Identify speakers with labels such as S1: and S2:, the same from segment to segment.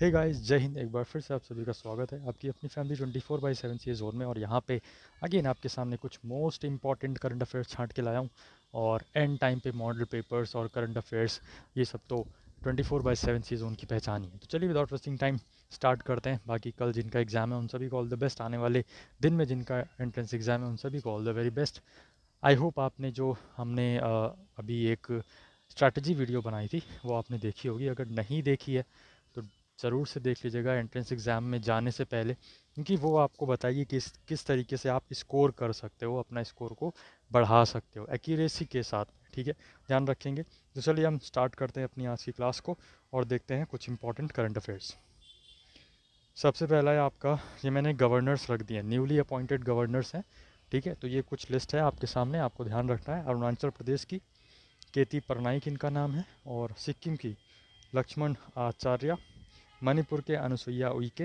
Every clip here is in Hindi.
S1: हे गाइस, जय हिंद। एक बार फिर से आप सभी का स्वागत है आपकी अपनी फैमिली 24/7 सी जोन में। और यहाँ पे अगेन आपके सामने कुछ मोस्ट इंपॉर्टेंट करंट अफेयर्स छांट के लाया हूँ। और एंड टाइम पे मॉडल पेपर्स और करंट अफेयर्स, ये सब तो 24/7 सी जोन की पहचान ही है। तो चलिए विदाउट वेस्टिंग टाइम स्टार्ट करते हैं। बाकी कल जिनका एग्ज़ाम है उन सभी को ऑल द बेस्ट। आने वाले दिन में जिनका एंट्रेंस एग्ज़ाम है उन सभी को all the very best. I hope आपने जो हमने अभी एक स्ट्रैटेजी वीडियो बनाई थी वो आपने देखी होगी। अगर नहीं देखी है तो ज़रूर से देख लीजिएगा एंट्रेंस एग्ज़ाम में जाने से पहले, क्योंकि वो आपको बताइए किस किस तरीके से आप स्कोर कर सकते हो, अपना स्कोर को बढ़ा सकते हो एक्यूरेसी के साथ। ठीक है, ध्यान रखेंगे। तो चलिए हम स्टार्ट करते हैं अपनी आज की क्लास को और देखते हैं कुछ इंपॉर्टेंट करंट अफेयर्स। सबसे पहला है आपका, ये मैंने गवर्नर्स रख दिए, न्यूली अपॉइंटेड गवर्नर्स हैं। ठीक है, तो ये कुछ लिस्ट है आपके सामने, आपको ध्यान रखना है। अरुणाचल प्रदेश की केती परनाइक इनका नाम है, और सिक्किम की लक्ष्मण आचार्य, मणिपुर के अनुसुईया उइके,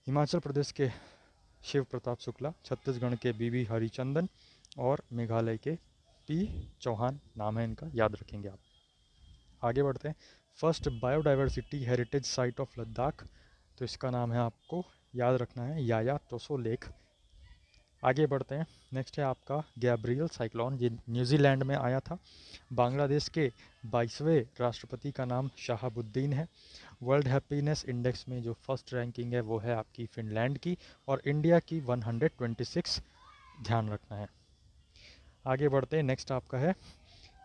S1: हिमाचल प्रदेश के शिव प्रताप शुक्ला, छत्तीसगढ़ के बीबी हरिचंदन, और मेघालय के पी चौहान नाम है इनका, याद रखेंगे आप। आगे बढ़ते हैं। First biodiversity heritage site of Ladakh, तो इसका नाम है, आपको याद रखना है, याया तोसो लेक। आगे बढ़ते हैं। नेक्स्ट है आपका गैब्रियल साइक्लोन, ये न्यूजीलैंड में आया था। बांग्लादेश के 22वें राष्ट्रपति का नाम शहाबुद्दीन है। वर्ल्ड हैप्पीनेस इंडेक्स में जो फर्स्ट रैंकिंग है वो है आपकी फिनलैंड की, और इंडिया की 126, ध्यान रखना है। आगे बढ़ते हैं। नेक्स्ट आपका है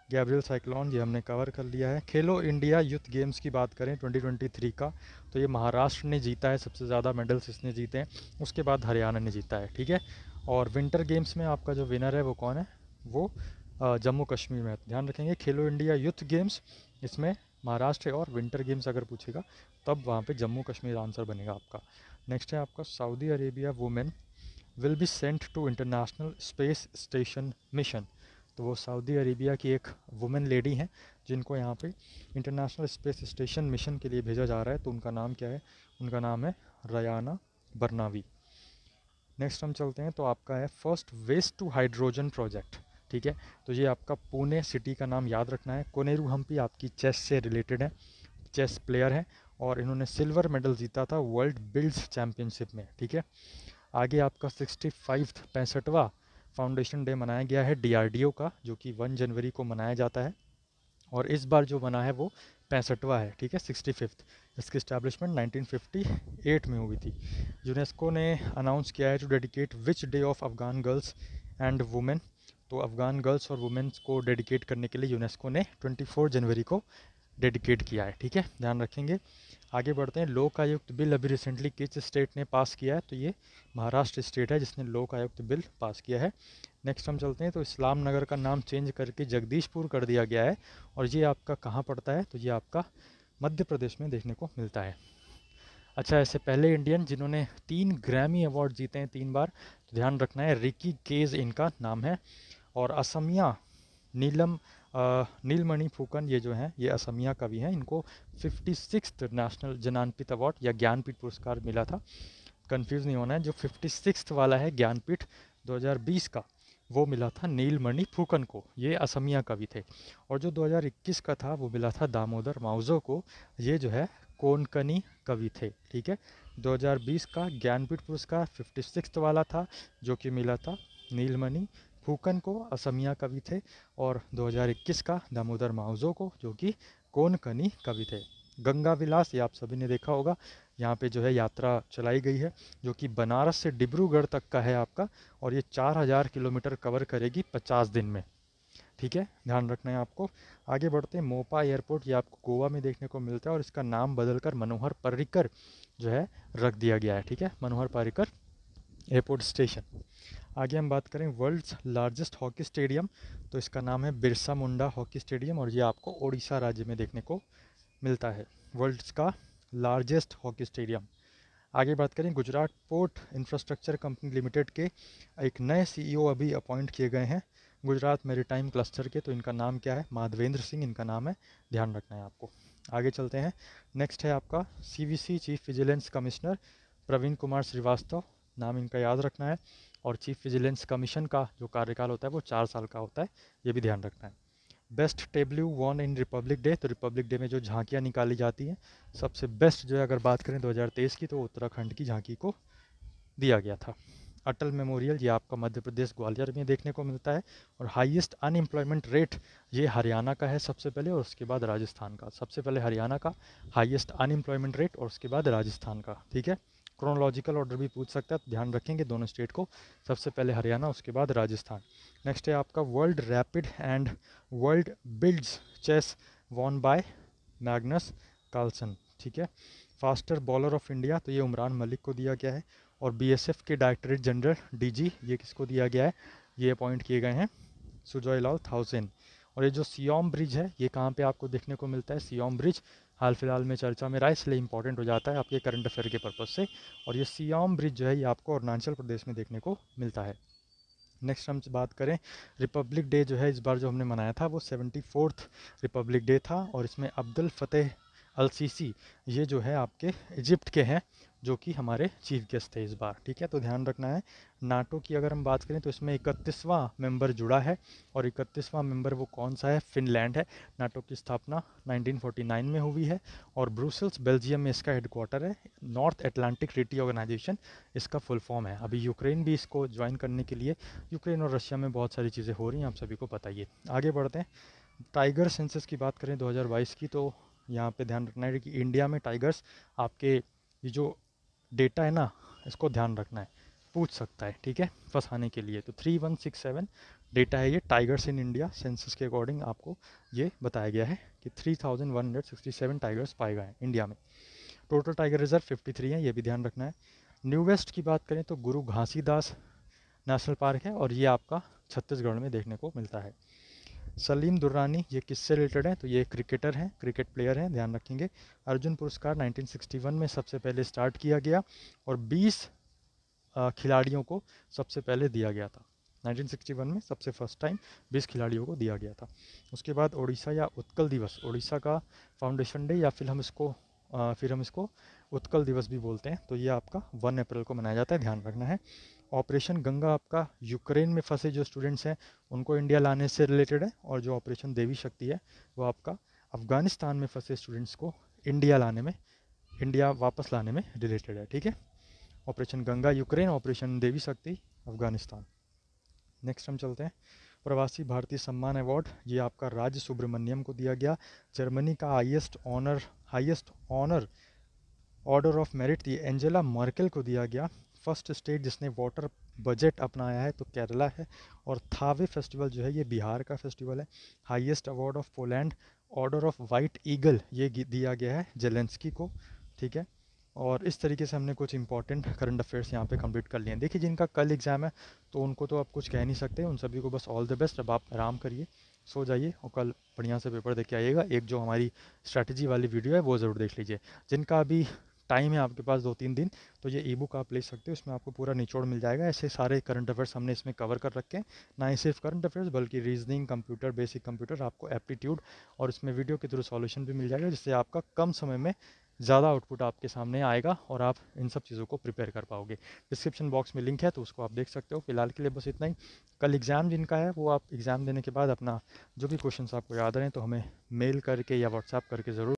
S1: गैब्रियल साइक्लोन, ये हमने कवर कर लिया है। खेलो इंडिया यूथ गेम्स की बात करें 2023 का, तो ये महाराष्ट्र ने जीता है, सबसे ज़्यादा मेडल्स इसने जीते हैं। उसके बाद हरियाणा ने जीता है। ठीक है, और विंटर गेम्स में आपका जो विनर है वो कौन है, वो जम्मू कश्मीर में है। ध्यान रखेंगे, खेलो इंडिया यूथ गेम्स, इसमें महाराष्ट्र है, और विंटर गेम्स अगर पूछेगा तब वहाँ पे जम्मू कश्मीर आंसर बनेगा आपका। नेक्स्ट है आपका Saudi Arabia women will be sent to international space station mission, तो वो सऊदी अरेबिया की एक वुमेन लेडी हैं जिनको यहाँ पे इंटरनेशनल स्पेस स्टेशन मिशन के लिए भेजा जा रहा है। तो उनका नाम क्या है, उनका नाम है रयाना बरनावी। नेक्स्ट हम चलते हैं, तो आपका है first waste to hydrogen project. ठीक है, तो ये आपका पुणे सिटी का नाम याद रखना है। कोनेरू हम्पी आपकी चेस से रिलेटेड है, चेस प्लेयर है, और इन्होंने सिल्वर मेडल जीता था वर्ल्ड बिल्ड्स चैम्पियनशिप में। ठीक है, आगे आपका 65वां फाउंडेशन डे मनाया गया है डीआरडीओ का, जो कि 1 जनवरी को मनाया जाता है, और इस बार जो बना है वो 65वां है। ठीक है, 65th। इसकी स्टैब्लिशमेंट 1958 में हुई थी। यूनेस्को ने अनाउंस किया है to dedicate which day of Afghan girls and women, तो अफगान गर्ल्स और वुमेन्स को डेडिकेट करने के लिए यूनेस्को ने 24 जनवरी को डेडिकेट किया है। ठीक है, ध्यान रखेंगे। आगे बढ़ते हैं। लोक आयुक्त बिल अभी रिसेंटली किस स्टेट ने पास किया है, तो ये महाराष्ट्र स्टेट है जिसने लोक आयुक्त बिल पास किया है। नेक्स्ट हम चलते हैं, तो इस्लाम नगर का नाम चेंज करके जगदीशपुर कर दिया गया है, और ये आपका कहाँ पड़ता है, तो ये आपका मध्य प्रदेश में देखने को मिलता है। अच्छा, ऐसे पहले इंडियन जिन्होंने 3 ग्रैमी अवार्ड जीते हैं 3 बार, तो ध्यान रखना है, रिकी केज इनका नाम है। और असमिया नीलम नीलमणि फूकन, ये जो हैं ये असमिया कवि हैं, इनको 56th नेशनल ज्ञानपीठ अवार्ड या ज्ञानपीठ पुरस्कार मिला था। कंफ्यूज नहीं होना है, जो 56th वाला है ज्ञानपीठ 2020 का, वो मिला था नीलमणि फूकन को, ये असमिया कवि थे। और जो 2021 का था वो मिला था दामोदर माउजो को, ये जो है कोंकणी कवि थे। ठीक है, 2020 का ज्ञानपीठ पुरस्कार 56th वाला था, जो कि मिला था नीलमणि फूकन को, असमिया कवि थे, और 2021 का दामोदर माउजो को, जो कि कोंकणी कवि थे। गंगा विलास, ये आप सभी ने देखा होगा, यहाँ पे जो है यात्रा चलाई गई है, जो कि बनारस से डिब्रूगढ़ तक का है आपका, और ये 4000 किलोमीटर कवर करेगी 50 दिन में। ठीक है, ध्यान रखना है आपको। आगे बढ़ते हैं। मोपा एयरपोर्ट, ये आपको गोवा में देखने को मिलता है, और इसका नाम बदलकर मनोहर पर्रिकर जो है रख दिया गया है। ठीक है, मनोहर पर्रिकर एयरपोर्ट स्टेशन। आगे हम बात करें वर्ल्ड्स लार्जेस्ट हॉकी स्टेडियम, तो इसका नाम है बिरसा मुंडा हॉकी स्टेडियम, और ये आपको ओडिशा राज्य में देखने को मिलता है, वर्ल्ड्स का लार्जेस्ट हॉकी स्टेडियम। आगे बात करें, Gujarat port infrastructure company limited के एक नए सीईओ अभी अपॉइंट किए गए हैं गुजरात मेरीटाइम क्लस्टर के, तो इनका नाम क्या है, माधवेंद्र सिंह इनका नाम है, ध्यान रखना है आपको। आगे चलते हैं। नेक्स्ट है आपका CVC chief vigilance commissioner Praveen Kumar Srivastava, नाम इनका याद रखना है। और चीफ विजिलेंस कमीशन का जो कार्यकाल होता है वो 4 साल का होता है, ये भी ध्यान रखना है। बेस्ट टेबल्यू वॉन इन रिपब्लिक डे, तो रिपब्लिक डे में जो झांकियाँ निकाली जाती हैं सबसे बेस्ट जो है अगर बात करें 2023 की, तो उत्तराखंड की झांकी को दिया गया था। अटल मेमोरियल ये आपका मध्य प्रदेश ग्वालियर में देखने को मिलता है। और हाईएस्ट अनएम्प्लॉयमेंट रेट ये हरियाणा का है सबसे पहले, और उसके बाद राजस्थान का। सबसे पहले हरियाणा का हाईएस्ट अनएम्प्लॉयमेंट रेट और उसके बाद राजस्थान का, ठीक है। क्रोनोलॉजिकल ऑर्डर भी पूछ सकता है, तो ध्यान रखेंगे दोनों स्टेट को, सबसे पहले हरियाणा उसके बाद राजस्थान। नेक्स्ट है आपका world rapid and world blitz chess won by Magnus Carlsen, ठीक है। फास्टर बॉलर ऑफ इंडिया, तो ये उमरान मलिक को दिया गया है। और बीएसएफ के डायरेक्टरेट जनरल डीजी ये किसको दिया गया है, ये अपॉइंट किए गए हैं सुजॉय लाल थाउसेन। और ये जो सियोम ब्रिज है ये कहाँ पे आपको देखने को मिलता है, सियोम ब्रिज हाल फिलहाल में चर्चा में रहा है, इसलिए इंपॉर्टेंट हो जाता है आपके करंट अफेयर के पर्पज़ से। और ये सियोम ब्रिज जो है ये आपको अरुणाचल प्रदेश में देखने को मिलता है। नेक्स्ट हम बात करें रिपब्लिक डे जो है इस बार जो हमने मनाया था वो 74th रिपब्लिक डे था। और इसमें अब्दुल फतेह अल सीसी ये जो है आपके इजिप्ट के हैं, जो कि हमारे चीफ गेस्ट थे इस बार, ठीक है। तो ध्यान रखना है। नाटो की अगर हम बात करें तो इसमें 31वां मेंबर जुड़ा है, और 31वां मेंबर वो कौन सा है, फिनलैंड है। नाटो की स्थापना 1949 में हुई है, और ब्रुसेल्स बेल्जियम में इसका हेडक्वार्टर है। नॉर्थ अटलांटिक ट्रीटी ऑर्गेनाइजेशन इसका फुल फॉर्म है। अभी यूक्रेन भी इसको ज्वाइन करने के लिए, यूक्रेन और रशिया में बहुत सारी चीज़ें हो रही हैं, आप सभी को पता ही है। आगे बढ़ते हैं। टाइगर सेंसस की बात करें 2022 की, तो यहाँ पे ध्यान रखना है कि इंडिया में टाइगर्स आपके ये जो डेटा है ना इसको ध्यान रखना है, पूछ सकता है, ठीक है, फंसाने के लिए। तो 3167 डेटा है ये टाइगर्स इन इंडिया, सेंसस के अकॉर्डिंग आपको ये बताया गया है कि 3167 टाइगर्स पाए गए हैं इंडिया में। टोटल टाइगर रिजर्व 53 है, ये भी ध्यान रखना है। न्यू वेस्ट की बात करें तो गुरु घासीदास नेशनल पार्क है, और ये आपका छत्तीसगढ़ में देखने को मिलता है। सलीम दुर्रानी ये किससे रिलेटेड है, तो ये क्रिकेटर हैं, क्रिकेट प्लेयर हैं, ध्यान रखेंगे। अर्जुन पुरस्कार 1961 में सबसे पहले स्टार्ट किया गया, और 20 खिलाड़ियों को सबसे पहले दिया गया था। 1961 में सबसे फर्स्ट टाइम 20 खिलाड़ियों को दिया गया था। उसके बाद ओडिशा या उत्कल दिवस, ओडिशा का फाउंडेशन डे, या फिर हम इसको उत्कल दिवस भी बोलते हैं, तो ये आपका 1 अप्रैल को मनाया जाता है, ध्यान रखना है। ऑपरेशन गंगा आपका यूक्रेन में फंसे जो स्टूडेंट्स हैं उनको इंडिया लाने से रिलेटेड है, और जो ऑपरेशन देवी शक्ति है वो आपका अफगानिस्तान में फंसे स्टूडेंट्स को इंडिया वापस लाने में रिलेटेड है, ठीक है। ऑपरेशन गंगा यूक्रेन, ऑपरेशन देवी शक्ति अफगानिस्तान। नेक्स्ट हम चलते हैं। प्रवासी भारतीय सम्मान अवार्ड ये आपका राज सुब्रमण्यम को दिया गया। जर्मनी का highest honour order of merit ये एंजेला मर्केल को दिया गया। फर्स्ट स्टेट जिसने वाटर बजट अपनाया है तो केरला है। और थावे फेस्टिवल जो है ये बिहार का फेस्टिवल है। Highest award of Poland order of white eagle ये दिया गया है जेलेंस्की को, ठीक है। और इस तरीके से हमने कुछ इंपॉर्टेंट करंट अफेयर्स यहाँ पे कंप्लीट कर लिए हैं। देखिए जिनका कल एग्ज़ाम है तो उनको तो आप कुछ कह नहीं सकते, उन सभी को बस ऑल द बेस्ट। अब आप आराम करिए, सो जाइए, और कल बढ़िया से पेपर दे के आइएगा। एक जो हमारी स्ट्रैटेजी वाली वीडियो है वो ज़रूर देख लीजिए। जिनका अभी टाइम है आपके पास 2-3 दिन, तो ये ई बुक आप ले सकते हो, इसमें आपको पूरा निचोड़ मिल जाएगा। ऐसे सारे करंट अफेयर्स हमने इसमें कवर कर रखे हैं, ना ही सिर्फ करंट अफेयर्स बल्कि रीजनिंग, कंप्यूटर, बेसिक कंप्यूटर, आपको एप्टीट्यूड, और इसमें वीडियो के थ्रू सॉल्यूशन भी मिल जाएगा, जिससे आपका कम समय में ज़्यादा आउटपुट आपके सामने आएगा और आप इन सब चीज़ों को प्रिपेयर कर पाओगे। डिस्क्रिप्शन बॉक्स में लिंक है तो उसको आप देख सकते हो। फिलहाल के लिए बस इतना ही। कल एग्ज़ाम जिनका है वो आप एग्ज़ाम देने के बाद अपना जो भी क्वेश्चंस आपको याद रहें तो हमें मेल करके या व्हाट्सएप करके ज़रूर